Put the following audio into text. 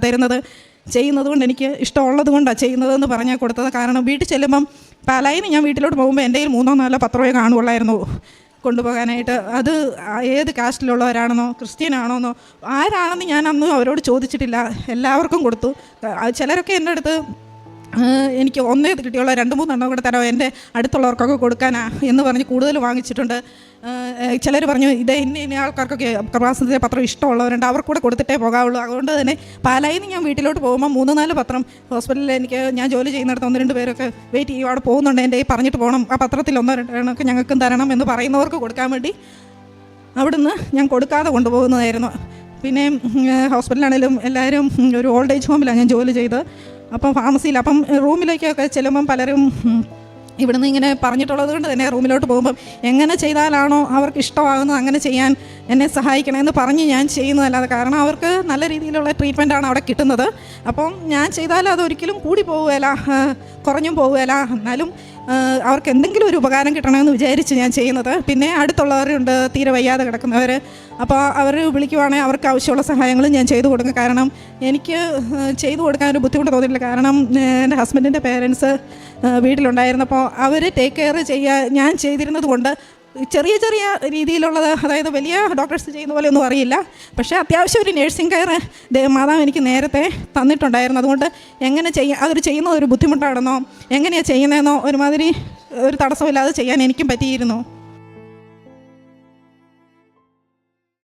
തരുന്നത്, ചെയ്യുന്നത് കൊണ്ട് എനിക്ക് ഇഷ്ടമുള്ളത് കൊണ്ടാണ് ചെയ്യുന്നതെന്ന് പറഞ്ഞാൽ കൊടുത്തത്. കാരണം വീട്ടിൽ ചെല്ലുമ്പം പാലായിന്ന് ഞാൻ വീട്ടിലോട്ട് പോകുമ്പോൾ എൻ്റെ കയ്യിൽ 3-4 10 രൂപയെ കാണുകയുള്ളായിരുന്നു കൊണ്ടുപോകാനായിട്ട്. അത് ഏത് കാസ്റ്റിലുള്ളവരാണെന്നോ ക്രിസ്ത്യനാണോന്നോ ആരാണെന്ന് ഞാൻ അന്ന് അവരോട് ചോദിച്ചിട്ടില്ല, എല്ലാവർക്കും കൊടുത്തു. ചിലരൊക്കെ എൻ്റെ അടുത്ത് എനിക്ക് ഒന്നേ കിട്ടിയുള്ള 2-3 എണ്ണം കൂടെ തരാമോ എൻ്റെ അടുത്തുള്ളവർക്കൊക്കെ കൊടുക്കാനാ എന്ന് പറഞ്ഞ് കൂടുതൽ വാങ്ങിച്ചിട്ടുണ്ട്. ചിലർ പറഞ്ഞു ഇന്ന ആൾക്കാർക്കൊക്കെ കൃപാസനത്തിലെ പത്രം ഇഷ്ടമുള്ളവരുണ്ട്, അവർക്കൂടെ കൊടുത്തിട്ടേ പോകാവുള്ളൂ. അതുകൊണ്ട് തന്നെ പാലായിന്ന് ഞാൻ വീട്ടിലോട്ട് പോകുമ്പോൾ 3-4 പത്രം ഹോസ്പിറ്റലിൽ ഞാൻ ജോലി ചെയ്യുന്നിടത്ത് 1-2 പേരൊക്കെ വെയിറ്റ് ചെയ്യും, അവിടെ പോകുന്നുണ്ട്, എൻ്റെ പറഞ്ഞിട്ട് പോകണം, ആ പത്രത്തിൽ 1-2 എണ്ണമൊക്കെ ഞങ്ങൾക്കും തരണം എന്ന് പറയുന്നവർക്ക് കൊടുക്കാൻ വേണ്ടി അവിടുന്ന് ഞാൻ കൊടുക്കാതെ കൊണ്ടുപോകുന്നതായിരുന്നു. പിന്നെ ഹോസ്പിറ്റലാണെങ്കിലും എല്ലാവരും ഒരു ഓൾഡ് ഏജ് ഹോമിലാണ് ഞാൻ ജോലി ചെയ്തത്. അപ്പം ഫാർമസിയിൽ റൂമിലേക്കൊക്കെ ചെല്ലുമ്പം പലരും ഇവിടുന്ന് ഇങ്ങനെ പറഞ്ഞിട്ടുള്ളത് കൊണ്ട് തന്നെ റൂമിലോട്ട് പോകുമ്പം എങ്ങനെ ചെയ്താലാണോ അവർക്ക് ഇഷ്ടമാകുന്നത് അങ്ങനെ ചെയ്യാൻ എന്നെ സഹായിക്കണമെന്ന് പറഞ്ഞ് ഞാൻ ചെയ്യുന്നതല്ലാതെ, കാരണം അവർക്ക് നല്ല രീതിയിലുള്ള ട്രീറ്റ്മെൻറ്റാണ് അവിടെ കിട്ടുന്നത്. അപ്പം ഞാൻ ചെയ്താലും അതൊരിക്കലും കൂടി പോവുകയില്ല, കുറഞ്ഞും പോവുകയില്ല. എന്നാലും അവർക്ക് എന്തെങ്കിലും ഒരു ഉപകാരം കിട്ടണമെന്ന് വിചാരിച്ച് ഞാൻ ചെയ്യുന്നത്. പിന്നെ അടുത്തുള്ളവരുണ്ട് തീരെ വയ്യാതെ കിടക്കുന്നവർ, അപ്പോൾ അവർ വിളിക്കുവാണെങ്കിൽ അവർക്ക് ആവശ്യമുള്ള സഹായങ്ങളും ഞാൻ ചെയ്തു കൊടുക്കും. കാരണം എനിക്ക് ചെയ്തു കൊടുക്കാൻ ഒരു ബുദ്ധിമുട്ട് തോന്നിയിട്ടില്ല. കാരണം എൻ്റെ ഹസ്ബൻഡിൻ്റെ പേരൻസ് വീട്ടിലുണ്ടായിരുന്നപ്പോൾ അവർ ടേക്ക് കെയർ ഞാൻ ചെയ്തിരുന്നത് കൊണ്ട് ചെറിയ ചെറിയ രീതിയിലുള്ളത്, അതായത് വലിയ ഡോക്ടേഴ്സ് ചെയ്യുന്ന പോലെ ഒന്നും അറിയില്ല, പക്ഷേ അത്യാവശ്യം ഒരു നേഴ്സിംഗ് കെയർ മാതാവ് എനിക്ക് നേരത്തെ തന്നിട്ടുണ്ടായിരുന്നു. അതുകൊണ്ട് എങ്ങനെ അതൊരു ചെയ്യുന്നത് ഒരു ബുദ്ധിമുട്ടാണെന്നോ എങ്ങനെയാണ് ചെയ്യുന്നതെന്നോ ഒരുമാതിരി ഒരു തടസ്സമില്ലാതെ ചെയ്യാൻ എനിക്കും പറ്റിയിരുന്നു.